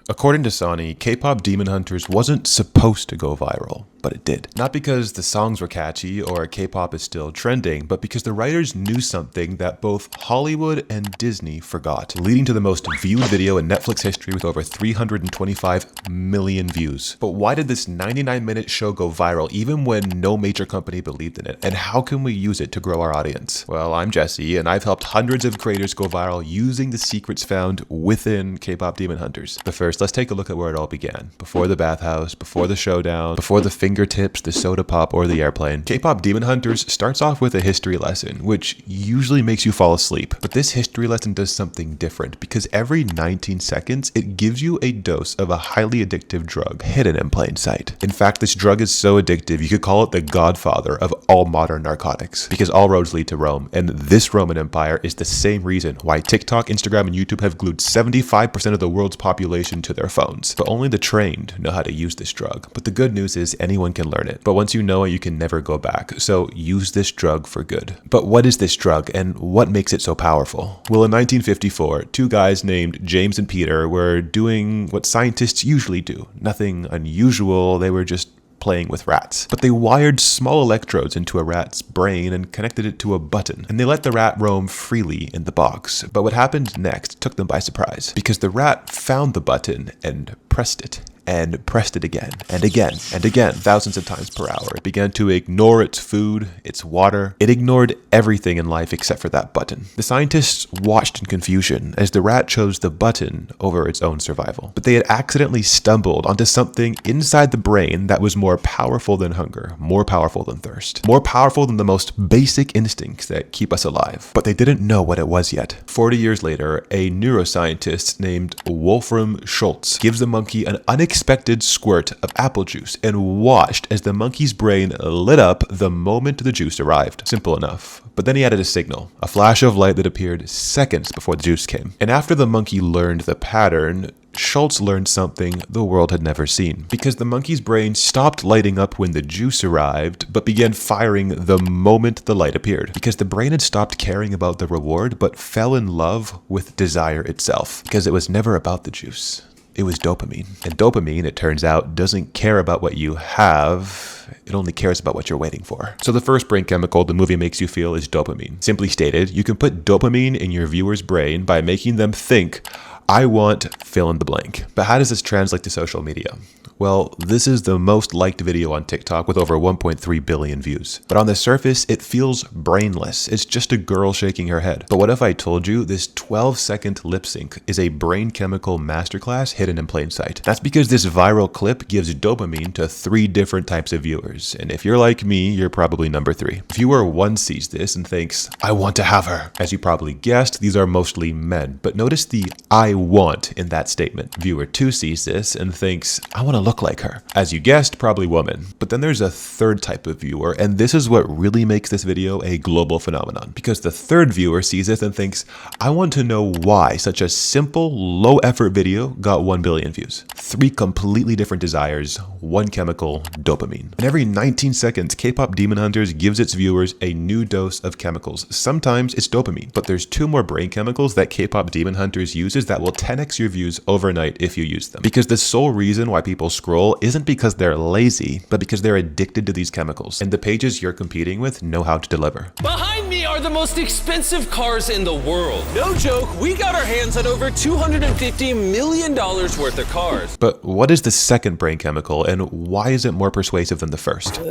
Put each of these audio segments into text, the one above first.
According to Sony, K-pop Demon Hunters wasn't supposed to go viral, but it did. Not because the songs were catchy or K-pop is still trending, but because the writers knew something that both Hollywood and Disney forgot, leading to the most viewed video in Netflix history with over 325 million views. But why did this 99-minute show go viral even when no major company believed in it? And how can we use it to grow our audience? Well, I'm Jesse, and I've helped hundreds of creators go viral using the secrets found within K-pop Demon Hunters. But first, let's take a look at where it all began. Before the bathhouse, before the showdown, before the fingertips, the soda pop, or the airplane. K-pop Demon Hunters starts off with a history lesson, which usually makes you fall asleep. But this history lesson does something different because every 19 seconds, it gives you a dose of a highly addictive drug hidden in plain sight. In fact, this drug is so addictive, you could call it the godfather of all modern narcotics because all roads lead to Rome. And this Roman Empire is the same reason why TikTok, Instagram, and YouTube have glued 75% of the world's population to their phones. But only the trained know how to use this drug. But the good news is anyone can learn it. But once you know it, you can never go back. So use this drug for good. But what is this drug and what makes it so powerful? Well, in 1954, two guys named James and Peter were doing what scientists usually do. Nothing unusual. They were just playing with rats. But they wired small electrodes into a rat's brain and connected it to a button. And they let the rat roam freely in the box. But what happened next took them by surprise because the rat found the button and pressed it. And pressed it again, and again, and again, thousands of times per hour. It began to ignore its food, its water. It ignored everything in life except for that button. The scientists watched in confusion as the rat chose the button over its own survival. But they had accidentally stumbled onto something inside the brain that was more powerful than hunger, more powerful than thirst, more powerful than the most basic instincts that keep us alive. But they didn't know what it was yet. 40 years later, a neuroscientist named Wolfram Schultz gives the monkey an unexpected squirt of apple juice and watched as the monkey's brain lit up the moment the juice arrived. Simple enough. But then he added a signal, a flash of light that appeared seconds before the juice came. And after the monkey learned the pattern, Schultz learned something the world had never seen. Because the monkey's brain stopped lighting up when the juice arrived, but began firing the moment the light appeared. Because the brain had stopped caring about the reward, but fell in love with desire itself. Because it was never about the juice. It was dopamine. And dopamine, it turns out, doesn't care about what you have. It only cares about what you're waiting for. So the first brain chemical the movie makes you feel is dopamine. Simply stated, you can put dopamine in your viewer's brain by making them think, I want fill in the blank. But how does this translate to social media? Well, this is the most liked video on TikTok with over 1.3 billion views. But on the surface, it feels brainless. It's just a girl shaking her head. But what if I told you this 12-second lip sync is a brain chemical masterclass hidden in plain sight? That's because this viral clip gives dopamine to 3 different types of viewers. And if you're like me, you're probably number 3. Viewer 1 sees this and thinks, I want to have her. As you probably guessed, these are mostly men. But notice the I want in that statement. Viewer 2 sees this and thinks, I want to look like her. As you guessed, probably woman. But then there's a third type of viewer, and this is what really makes this video a global phenomenon. Because the third viewer sees this and thinks, I want to know why such a simple, low-effort video got 1 billion views. 3 completely different desires, 1 chemical, dopamine. And every 19 seconds, K-pop Demon Hunters gives its viewers a new dose of chemicals. Sometimes it's dopamine, but there's 2 more brain chemicals that K-pop Demon Hunters uses that will 10x your views overnight if you use them. Because the sole reason why people scroll isn't because they're lazy, but because they're addicted to these chemicals. And the pages you're competing with know how to deliver. Behind me are the most expensive cars in the world. No joke, we got our hands on over $250 million worth of cars. But what is the second brain chemical, and why is it more persuasive than the first?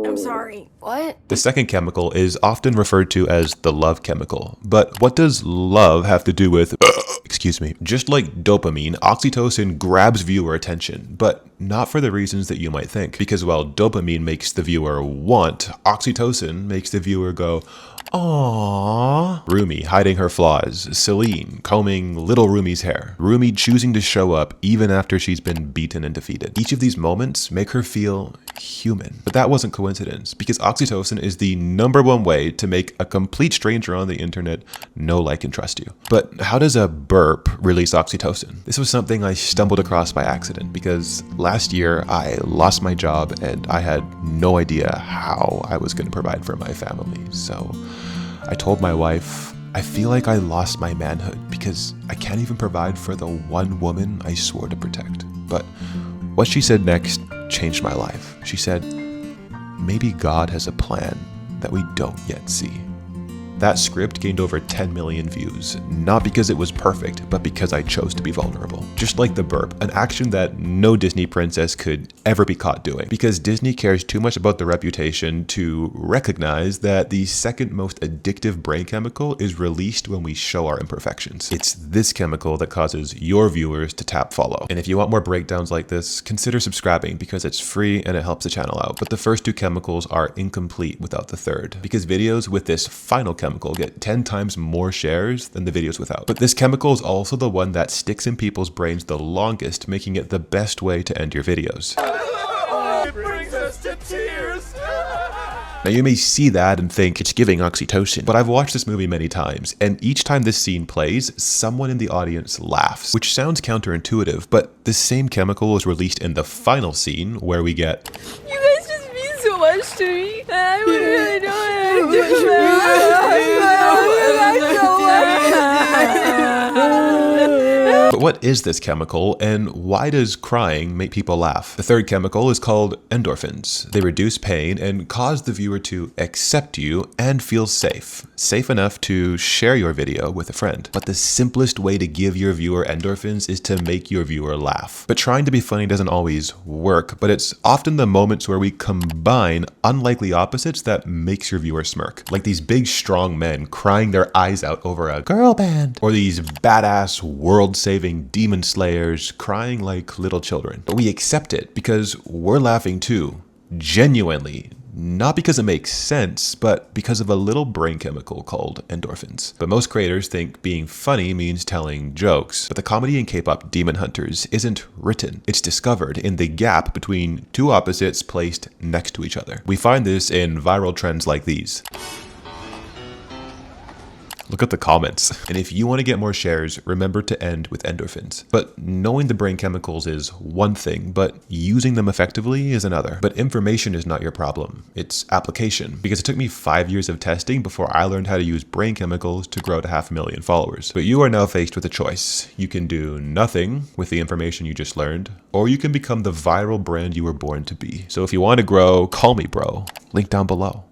I'm sorry, what? The second chemical is often referred to as the love chemical. But what does love have to do with, excuse me, just like dopamine, oxytocin grabs viewer attention, but not for the reasons that you might think. Because while dopamine makes the viewer want, oxytocin makes the viewer go, aww. Rumi hiding her flaws, Celine combing little Rumi's hair, Rumi choosing to show up even after she's been beaten and defeated. Each of these moments make her feel human. But that wasn't coincidence, because oxytocin is the #1 way to make a complete stranger on the internet know, like, and trust you. But how does a burp release oxytocin? This was something I stumbled across by accident, because last year I lost my job and I had no idea how I was going to provide for my family. So I told my wife, I feel like I lost my manhood because I can't even provide for the one woman I swore to protect. But what she said next changed my life. She said, maybe God has a plan that we don't yet see. That script gained over 10 million views, not because it was perfect, but because I chose to be vulnerable. Just like the burp, an action that no Disney princess could ever be caught doing, because Disney cares too much about the reputation to recognize that the second most addictive brain chemical is released when we show our imperfections. It's this chemical that causes your viewers to tap follow. And if you want more breakdowns like this, consider subscribing because it's free and it helps the channel out. But the first two chemicals are incomplete without the third, because videos with this final chemical get 10 times more shares than the videos without. But this chemical is also the one that sticks in people's brains the longest, making it the best way to end your videos. It brings us to tears. Now you may see that and think it's giving oxytocin, but I've watched this movie many times, and each time this scene plays, someone in the audience laughs, which sounds counterintuitive, but this same chemical is released in the final scene where we get, You guys just mean so much to me. I would really know but what is this chemical and why does crying make people laugh? The third chemical is called endorphins. They reduce pain and cause the viewer to accept you and feel safe. Safe enough to share your video with a friend. But the simplest way to give your viewer endorphins is to make your viewer laugh. But trying to be funny doesn't always work, but it's often the moments where we combine unlikely opposites that makes your viewer smirk. Like these big strong men crying their eyes out over a girl band, or these badass world-saving demon slayers crying like little children. But we accept it because we're laughing too, genuinely. Not because it makes sense, but because of a little brain chemical called endorphins. But most creators think being funny means telling jokes. But the comedy in K-pop Demon Hunters isn't written. It's discovered in the gap between two opposites placed next to each other. We find this in viral trends like these. Look at the comments. And if you want to get more shares, remember to end with endorphins. But knowing the brain chemicals is one thing, but using them effectively is another. But information is not your problem. It's application. Because it took me 5 years of testing before I learned how to use brain chemicals to grow to 500,000 followers. But you are now faced with a choice. You can do nothing with the information you just learned, or you can become the viral brand you were born to be. So if you want to grow, call me bro. Link down below.